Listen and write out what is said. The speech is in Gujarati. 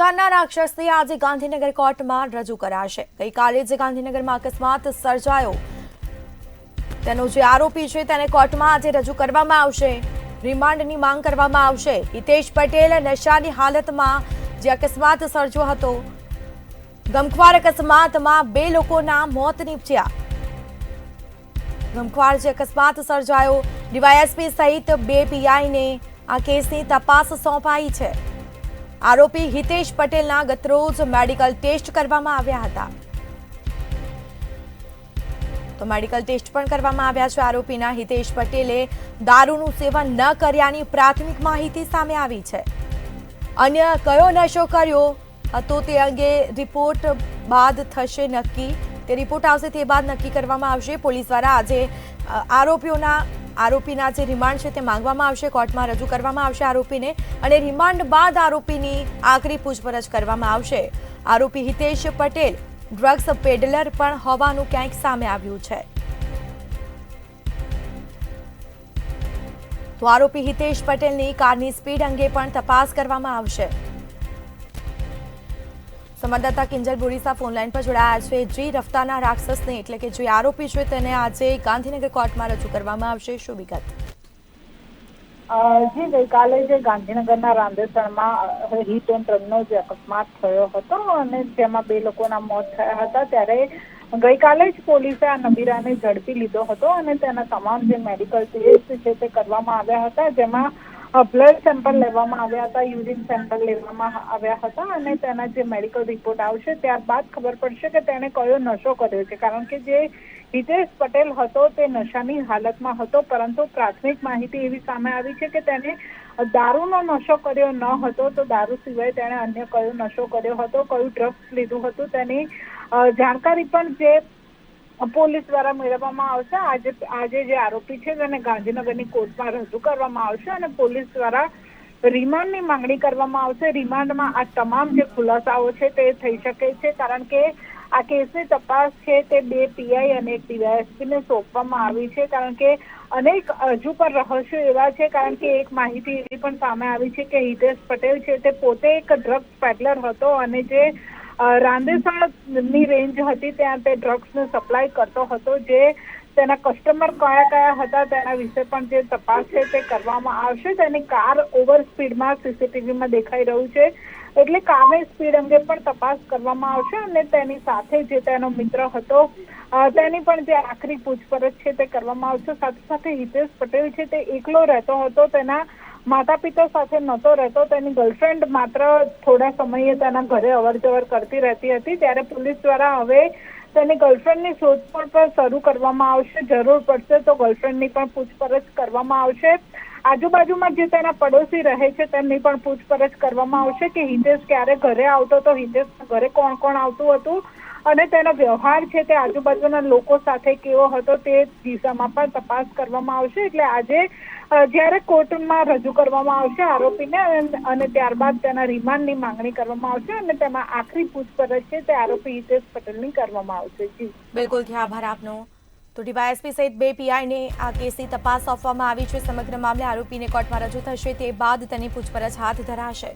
રફતારના રાક્ષસને આજે ગાંધીનગર કોર્ટમાં રજૂ કરાશે। ગઈકાલે જે ગાંધીનગરમાં અકસ્માત સર્જાયો તેનો જે આરોપી છે તેને કોર્ટમાં આજે રજૂ કરવામાં આવશે। રિમાન્ડની માંગ કરવામાં આવશે। હિતેશ પટેલ નશાની હાલતમાં જે અકસ્માત સર્જ્યો હતો, ગમખ્વાર અકસ્માતમાં 2 લોકોના મોત નીપજ્યા। ગમખ્વાર જે અકસ્માત સર્જાયો, ડીવાયએસપી સહિત 2 પીઆઈને આ કેસની તપાસ સોંપાઈ છે। આરોપી હિતેશ પટેલના ગતરોજ મેડિકલ ટેસ્ટ કરવામાં આવ્યા હતા, તો મેડિકલ ટેસ્ટ પણ કરવામાં આવ્યા છે। આરોપીના હિતેશ પટેલે દારૂનું સેવન ન કર્યાની પ્રાથમિક માહિતી સામે આવી છે। અન્ય કયો નશો કર્યો હતો તે અંગે રિપોર્ટ બાદ થશે નક્કી। તે રિપોર્ટ આવશે તે બાદ નક્કી કરવામાં આવશે। પોલીસ દ્વારા આજે આરોપીના જે રિમાન્ડ છે તે માંગવામાં આવશે, કોર્ટમાં રજૂ કરવામાં આવશે આરોપીને, અને રિમાન્ડ બાદ આરોપીની આખરી પૂછપરછ કરવામાં આવશે। આરોપી હિતેશ પટેલ ડ્રગ્સ પેડલર પણ હોવાનું ક્યાંક સામે આવ્યું છે, તો આરોપી હિતેશ પટેલની કારની સ્પીડ અંગે પણ તપાસ કરવામાં આવશે। સંવાદદાતા કિંજલ બોરીસા ફોનલાઈન પર જોડાયા છે। જી, રફતારના રાક્ષસને એટલે કે જે આરોપી છે તેને આજે ગાંધીનગર કોર્ટમાં રજૂ કરવામાં આવશે, શું વિગત? જી, ગઈકાલે જે ગાંધીનગરના રાંદેસણમાં હિટ એન્ડ રનનો જે અકસ્માત થયો હતો અને જેમાં 2 લોકોના મોત થયા હતા, ત્યારે ગઈકાલે જ પોલીસે આ નબીરાને ઝડપી લીધો હતો અને તેના તમામ જે મેડિકલ ટેસ્ટ છે તે કરવામાં આવ્યા હતા, જેમાં બ્લડ સેમ્પલ લેવામાં આવ્યા હતા, યુરિન સેમ્પલ લેવામાં આવ્યા હતા અને તેના જે મેડિકલ રિપોર્ટ આવશે ત્યારબાદ ખબર પડશે કે તેણે કયો નશો કર્યો છે। કારણ કે જે હિતેશ પટેલ હતો તે નશાની હાલતમાં હતો, પરંતુ પ્રાથમિક માહિતી એવી સામે આવી છે કે તેને દારૂનો નશો કર્યો ન હતો, તો દારૂ સિવાય તેણે અન્ય કયો નશો કર્યો હતો, કયું ડ્રગ્સ લીધું હતું તેની જાણકારી પણ જે પોલીસ દ્વારા મેળવવામાં આવશે। આજે જે આરોપી છે તેને ગાંધીનગરની કોર્ટમાં રજૂ કરવામાં આવશે અને પોલીસ દ્વારા રિમાન્ડની માંગણી કરવામાં આવશે। રિમાન્ડમાં આ તમામ જે ખુલાસાઓ છે તે થઈ શકે છે, કારણ કે આ કેસની તપાસ છે તે 2 પીઆઈ અને 1 ડીવાયએસપીને સોંપવામાં આવી છે, કારણ કે અનેક હજુ પણ રહસ્યો એવા છે। કારણ કે એક માહિતી એવી પણ સામે આવી છે કે હિતેશ પટેલ છે તે પોતે એક ડ્રગ્સ પેડલર હતો અને જે રાંદેસણની રેન્જ હતી ત્યાં તે ડ્રગ્સને સપ્લાય કરતો હતો। જે તેના કસ્ટમર કયા હતા તેના વિશે પણ જે તપાસ છે તે કરવામાં આવશે। તેની કાર ઓવર સ્પીડમાં સીસીટીવીમાં દેખાઈ રહ્યું છે, એટલે કારની સ્પીડ અંગે પણ તપાસ કરવામાં આવશે અને તેની સાથે જે તેનો મિત્ર હતો તેની પણ જે આખરી પૂછપરછ છે તે કરવામાં આવશે। સાથે સાથે હિતેશ પટેલ છે તે એકલો રહેતો હતો, તેના માતા પિતા સાથે નહોતો રહેતો, તેની ગર્લફ્રેન્ડ માત્ર થોડા સમયે તેના ઘરે અવરજવર કરતી રહેતી હતી, ત્યારે પોલીસ દ્વારા હવે તેની ગર્લફ્રેન્ડની શોધખોળ પર શરૂ કરવામાં આવશે। જરૂર પડશે તો ગર્લફ્રેન્ડની પણ પૂછપરછ કરવામાં આવશે। આજુબાજુમાં જે તેના પડોશી રહે છે તેમની પણ પૂછપરછ કરવામાં આવશે કે હિતેશ ક્યારે ઘરે આવતો હતો, હિતેશના ઘરે કોણ કોણ આવતું હતું અને તેનો વ્યવહાર છે તે આજુબાજુના લોકો સાથે કેવો હતો, તે દિશામાં પણ તપાસ કરવામાં આવશે। એટલે આજે જ્યારે કોર્ટમાં રજૂ કરવામાં આવશે આરોપીને અને ત્યારબાદ તેના રિમાન્ડની માંગણી કરવામાં આવશે અને તેમાં આખરી પૂછપરછ છે તે આરોપી હિતેશ પટેલની કરવામાં આવશે। જી બિલકુલ, આભાર આપનો। તો ડીવાયએસપી સહિત 2 પીઆઈને આ કેસની તપાસ સોંપવામાં આવી છે। સમગ્ર મામલે આરોપીને કોર્ટમાં રજૂ થશે તે બાદ તેની પૂછપરછ હાથ ધરાશે।